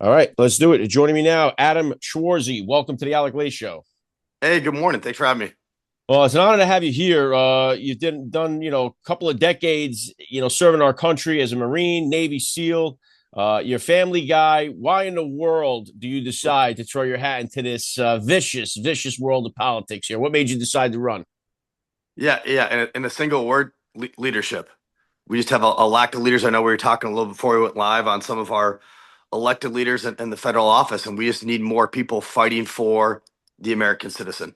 All right, let's do it. Joining me now, Adam Schwarze. Welcome to the Alec Show. Hey, good morning. Thanks for having me. Well, it's an honor to have you here. You've done, a couple of decades, serving our country as a Marine, Navy SEAL. You're a family guy. Why in the world do you decide to throw your hat into this vicious world of politics here? What made you decide to run? Yeah. In a single word, leadership. We just have a lack of leaders. I know we were talking a little before we went live on some of our elected leaders in the federal office, and we just need more people fighting for the American citizen.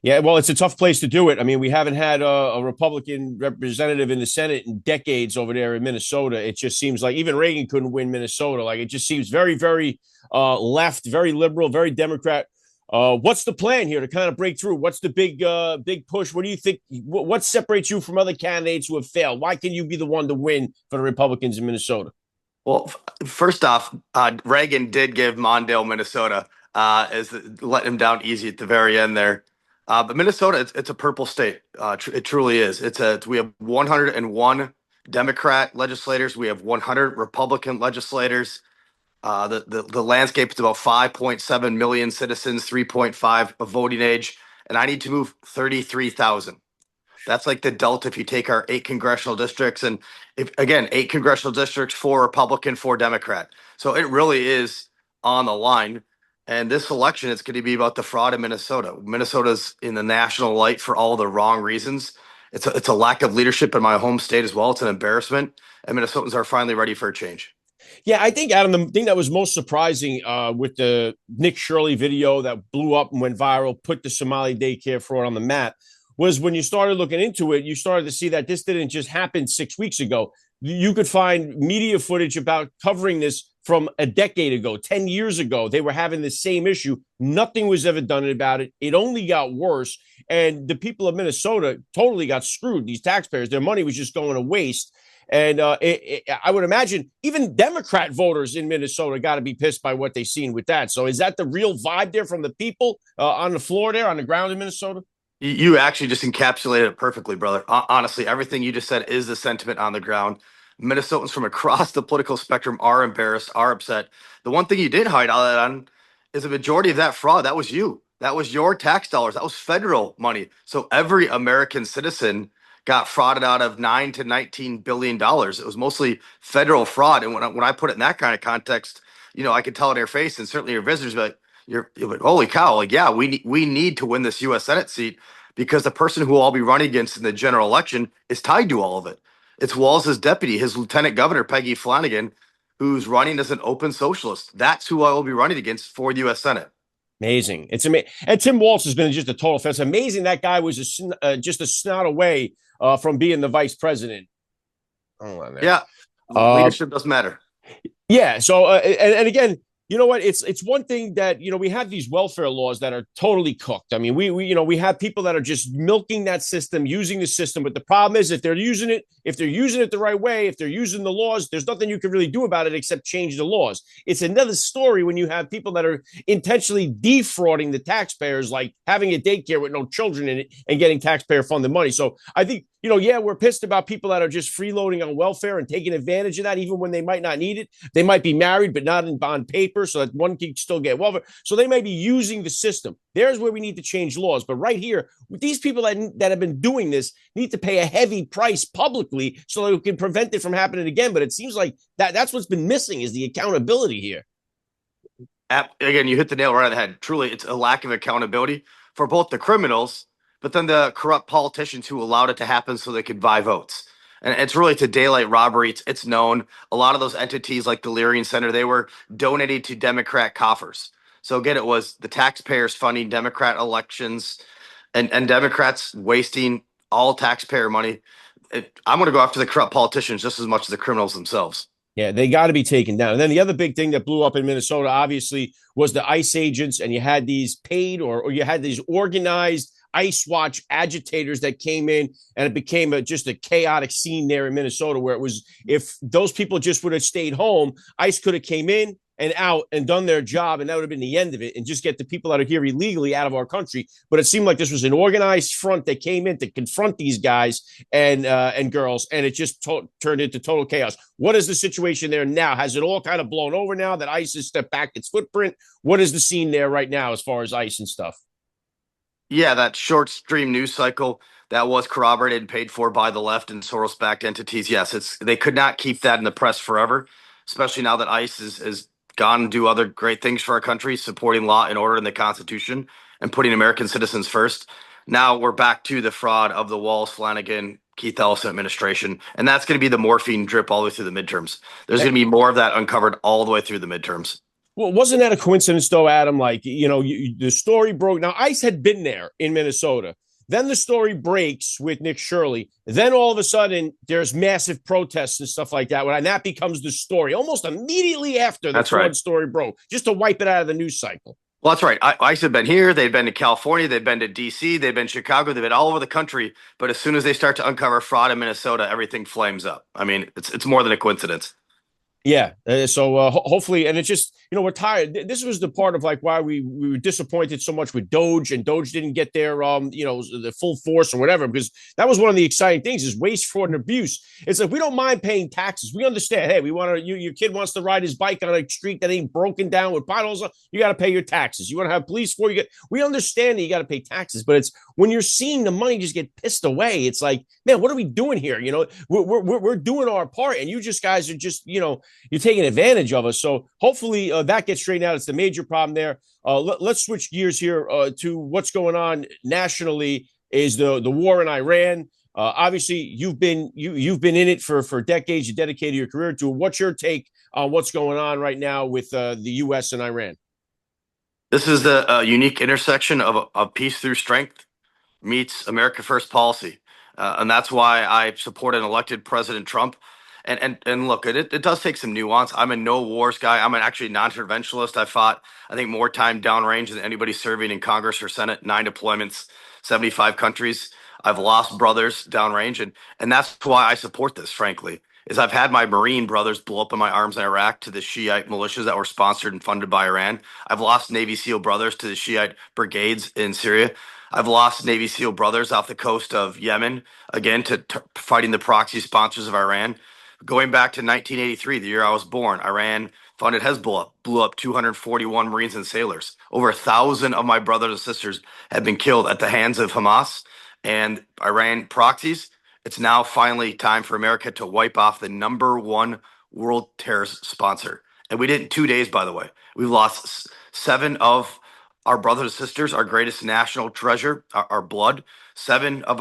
Yeah, well, it's a tough place to do it. I mean, we haven't had a Republican representative in the Senate in decades over there in Minnesota. It just seems like even Reagan couldn't win Minnesota. Like it just seems very left, very liberal, very Democrat. What's the plan here to kind of break through? What's the big push? What do you think? What separates you from other candidates who have failed? Why can you be the one to win for the Republicans in Minnesota? Well, first off, Reagan did give Mondale, Minnesota, let him down easy at the very end there. But Minnesota, it's a purple state. It truly is. We have 101 Democrat legislators. We have 100 Republican legislators. The landscape is about 5.7 million citizens, 3.5 of voting age, and I need to move 33,000. That's like the delta if you take our 8 congressional districts, and if again 8 congressional districts, four Republican, four Democrat. So it really is on the line. And this election, it's going to be about the fraud in Minnesota. Minnesota's in the national light for all the wrong reasons. It's a lack of leadership in my home state as well. It's an embarrassment, and Minnesotans are finally ready for a change. Yeah, I think Adam, the thing that was most surprising with the Nick Shirley video that blew up and went viral, put the Somali daycare fraud on the map, was when you started looking into it, you started to see that this didn't just happen 6 weeks ago. You could find media footage about covering this from a decade ago, 10 years ago. They were having the same issue. Nothing was ever done about it. It only got worse. And the people of Minnesota totally got screwed. These taxpayers, their money was just going to waste. And I would imagine even Democrat voters in Minnesota got to be pissed by what they've seen with that. So is that the real vibe there from the people on the floor there, on the ground in Minnesota? You actually just encapsulated it perfectly, brother. Honestly, everything you just said is the sentiment on the ground. Minnesotans from across the political spectrum are embarrassed, are upset. The one thing you did hide all that on is a majority of that fraud. That was you. That was your tax dollars. That was federal money. So every American citizen got frauded out of $9 to $19 billion. It was mostly federal fraud. And when I put it in that kind of context, I could tell it in your face, and certainly your visitors be like, you're like, holy cow! Like, yeah, we need to win this U.S. Senate seat because the person who I'll be running against in the general election is tied to all of it. It's Walz's deputy, his lieutenant governor, Peggy Flanagan, who's running as an open socialist. That's who I will be running against for the U.S. Senate. Amazing. It's amazing. And Tim Walz has been just a total offense. Amazing that guy was just a snot away from being the vice president. Hold on there. Yeah, Uh, leadership does matter. Yeah. So, and again, you know what? It's one thing that we have these welfare laws that are totally cooked. I mean, we have people that are just milking that system, using the system. But the problem is, if they're using it the right way, if they're using the laws, there's nothing you can really do about it except change the laws. It's another story when you have people that are intentionally defrauding the taxpayers, like having a daycare with no children in it and getting taxpayer funded money. So I think yeah, we're pissed about people that are just freeloading on welfare and taking advantage of that, even when they might not need it. They might be married, but not on paper, so that one can still get welfare. So they may be using the system. There's where we need to change laws. But right here, these people that have been doing this need to pay a heavy price publicly so that we can prevent it from happening again. But it seems like that's what's been missing is the accountability here. Again, you hit the nail right on the head. Truly, it's a lack of accountability for both the criminals, but then the corrupt politicians who allowed it to happen so they could buy votes. And it's really to daylight robbery. It's known. A lot of those entities, like the Leary Center, they were donated to Democrat coffers. So again, it was the taxpayers funding Democrat elections, and Democrats wasting all taxpayer money. I'm going to go after the corrupt politicians just as much as the criminals themselves. Yeah, they got to be taken down. And then the other big thing that blew up in Minnesota, obviously, was the ICE agents, and you had these paid or you had these organized ICE watch agitators that came in, and it became just a chaotic scene there in Minnesota where it was, if those people just would have stayed home, ICE could have came in and out and done their job, and that would have been the end of it, and just get the people that are here illegally out of our country. But it seemed like this was an organized front that came in to confront these guys and girls, and it just turned into total chaos. What is the situation there now? Has it all kind of blown over now that ICE has stepped back its footprint? What is the scene there right now as far as ICE and stuff? Yeah, that short stream news cycle that was corroborated and paid for by the left and Soros-backed entities. Yes, it's they could not keep that in the press forever, especially now that ICE is gone and do other great things for our country, supporting law and order in the Constitution and putting American citizens first. Now we're back to the fraud of the Walls, Flanagan, Keith Ellison administration, and that's going to be the morphine drip all the way through the midterms. There's going to be more of that uncovered all the way through the midterms. Well, wasn't that a coincidence, though, Adam? Like, the story broke. Now, ICE had been there in Minnesota. Then the story breaks with Nick Shirley. Then all of a sudden, there's massive protests and stuff like that. And that becomes the story almost immediately after the fraud story broke, just to wipe it out of the news cycle. Well, that's right. ICE had been here. They'd been to California. They'd been to D.C. They've been to Chicago. They've been all over the country. But as soon as they start to uncover fraud in Minnesota, everything flames up. I mean, it's more than a coincidence. Yeah. So hopefully, and it's just, we're tired. This was the part of like why we were disappointed so much with Doge, and Doge didn't get their, the full force or whatever, because that was one of the exciting things is waste, fraud, and abuse. It's like, we don't mind paying taxes. We understand. Hey, we want to, your kid wants to ride his bike on a street that ain't broken down with potholes. You got to pay your taxes. You want to have police for you. We understand that you got to pay taxes, but it's when you're seeing the money just get pissed away. It's like, man, what are we doing here? We're doing our part, and you just guys are just, you're taking advantage of us. So hopefully that gets straightened out. It's the major problem there. Let's switch gears here to what's going on nationally. Is the war in Iran? Obviously, you've been in it for decades. You dedicated your career to it. What's your take on what's going on right now with the U.S. and Iran? This is the unique intersection of peace through strength meets America First policy, and that's why I support an elected President Trump. And look, it does take some nuance. I'm a no wars guy. I'm an actually non-interventionalist. I fought, I think, more time downrange than anybody serving in Congress or Senate. 9 deployments, 75 countries. I've lost brothers downrange, and that's why I support this. Frankly, is I've had my Marine brothers blow up in my arms in Iraq to the Shiite militias that were sponsored and funded by Iran. I've lost Navy SEAL brothers to the Shiite brigades in Syria. I've lost Navy SEAL brothers off the coast of Yemen, again, to fighting the proxy sponsors of Iran. Going back to 1983, the year I was born, Iran funded Hezbollah, blew up 241 Marines and sailors. Over 1,000 of my brothers and sisters have been killed at the hands of Hamas and Iran proxies. It's now finally time for America to wipe off the #1 world terrorist sponsor. And we did it in 2 days, by the way. We've lost 7 of our brothers and sisters, our greatest national treasure, our blood. 7 of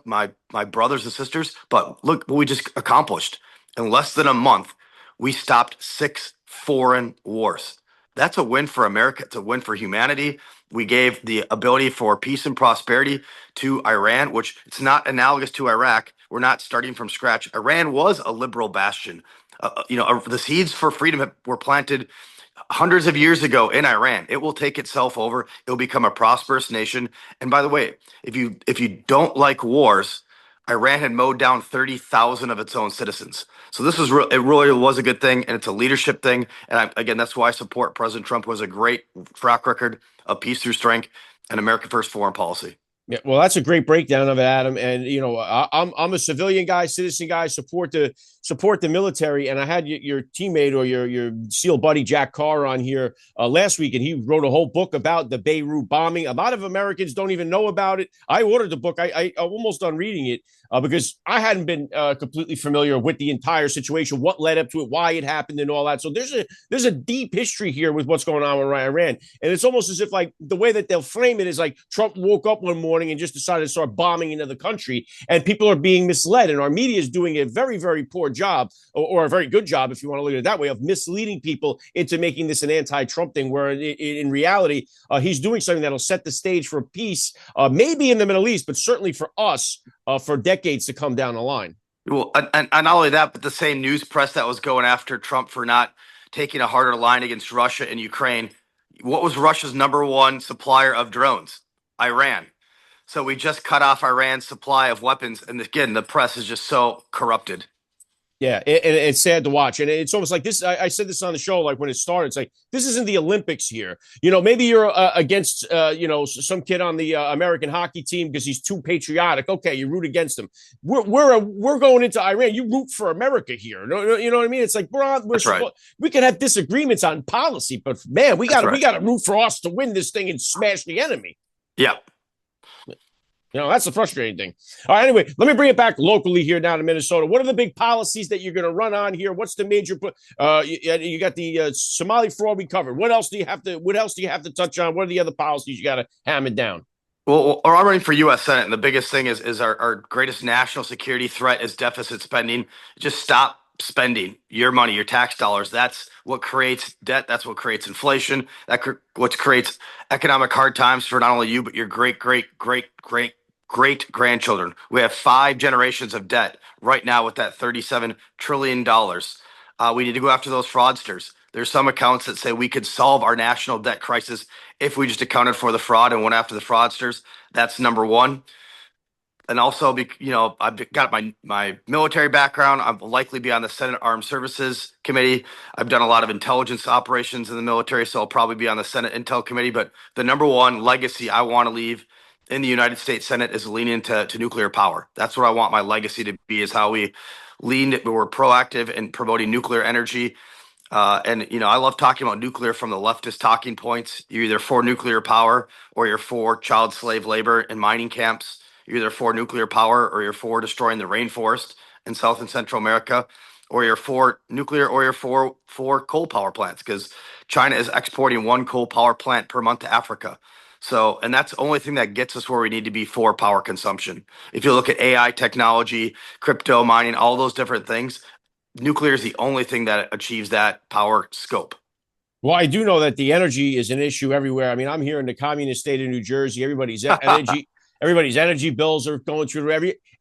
my brothers and sisters. But look what we just accomplished. In less than a month, we stopped 6 foreign wars. That's a win for America. It's a win for humanity. We gave the ability for peace and prosperity to Iran, which it's not analogous to Iraq. We're not starting from scratch. Iran was a liberal bastion. The seeds for freedom were planted hundreds of years ago in Iran. It will take itself over. It will become a prosperous nation. And by the way, if you don't like wars, Iran had mowed down 30,000 of its own citizens. So this was it really was a good thing, and it's a leadership thing. And again, that's why I support President Trump, who has a great track record of peace through strength and America First foreign policy. Yeah, well, that's a great breakdown of it, Adam. And I'm a civilian guy, citizen guy, support the military. And I had your teammate or your SEAL buddy Jack Carr on here last week, and he wrote a whole book about the Beirut bombing. A lot of Americans don't even know about it. I ordered the book. I'm almost done reading it because I hadn't been completely familiar with the entire situation, what led up to it, why it happened, and all that. So there's a deep history here with what's going on with Iran, and it's almost as if like the way that they'll frame it is like Trump woke up one morning and just decided to start bombing into the country, and people are being misled, and our media is doing a very, very poor job, or a very good job, if you want to look at it that way, of misleading people into making this an anti-Trump thing, where in reality, he's doing something that'll set the stage for peace, maybe in the Middle East, but certainly for us, for decades to come down the line. Well, and not only that, but the same news press that was going after Trump for not taking a harder line against Russia and Ukraine, what was Russia's #1 supplier of drones? Iran. So we just cut off Iran's supply of weapons. And again, the press is just so corrupted. Yeah, it's sad to watch, and it's almost like this. I said this on the show, like when it started. It's like this isn't the Olympics here. Maybe you're against, some kid on the American hockey team because he's too patriotic. Okay, you root against him. We're going into Iran. You root for America here. No, you know what I mean? It's like That's right. we can have disagreements on policy, but man, That's right. we got to root for us to win this thing and smash the enemy. Yeah. That's the frustrating thing. All right, anyway, let me bring it back locally here down to Minnesota. What are the big policies that you're going to run on here? What's the major? You got the Somali fraud we covered. What else do you have to? What else do you have to touch on? What are the other policies you got to hammer down? Well, I'm running for U.S. Senate, and the biggest thing is our greatest national security threat is deficit spending. Just stop spending your money, your tax dollars. That's what creates debt. That's what creates inflation. What creates economic hard times for not only you but your great grandchildren. We have 5 generations of debt right now with that $37 trillion. We need to go after those fraudsters. There's some accounts that say we could solve our national debt crisis if we just accounted for the fraud and went after the fraudsters. That's number one. And also, I've got my military background. I'll likely be on the Senate Armed Services Committee. I've done a lot of intelligence operations in the military, so I'll probably be on the Senate Intel Committee. But the number one legacy I want to leave in the United States Senate is leaning to nuclear power. That's what I want my legacy to be, is how we're proactive in promoting nuclear energy. I love talking about nuclear from the leftist talking points. You're either for nuclear power or you're for child slave labor in mining camps. You're either for nuclear power or you're for destroying the rainforest in South and Central America, or you're for nuclear or you're for coal power plants, because China is exporting 1 coal power plant per month to Africa. So, and that's the only thing that gets us where we need to be for power consumption. If you look at AI technology, crypto mining, all those different things, nuclear is the only thing that achieves that power scope. Well, I do know that the energy is an issue everywhere. I mean, I'm here in the communist state of New Jersey. Everybody's energy bills are going through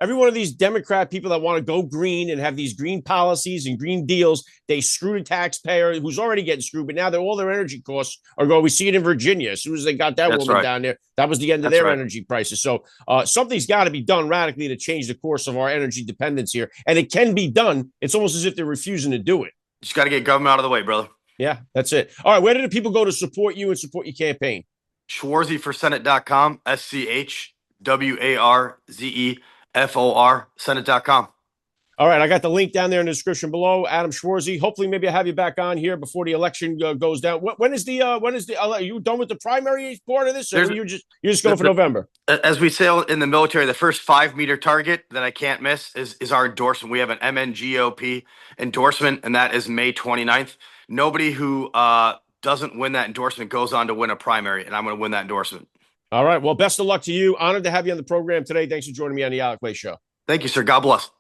every one of these Democrat people that want to go green and have these green policies and green deals. They screw the taxpayer who's already getting screwed, but now all their energy costs are going. We see it in Virginia. As soon as they got that That's woman right. down there, that was the end of That's their right. energy prices. So something's got to be done radically to change the course of our energy dependence here, and it can be done. It's almost as if they're refusing to do it. Just got to get government out of the way, brother. Yeah, that's it. All right, where do the people go to support you and support your campaign? SchwarzeForSenate.com, SchwarzeFor Senate.com. All right, I got the link down there in the description below. Adam Schwarze. Hopefully, maybe I have you back on here before the election goes down. When is the? Are you done with the primary part of this, or you're just going for November? As we say in the military, the first 5-meter target that I can't miss is our endorsement. We have an MNGOP endorsement, and that is May 29th. Nobody who doesn't win that endorsement goes on to win a primary, and I'm going to win that endorsement. All right. Well, best of luck to you. Honored to have you on the program today. Thanks for joining me on the Alec Show. Thank you, sir. God bless.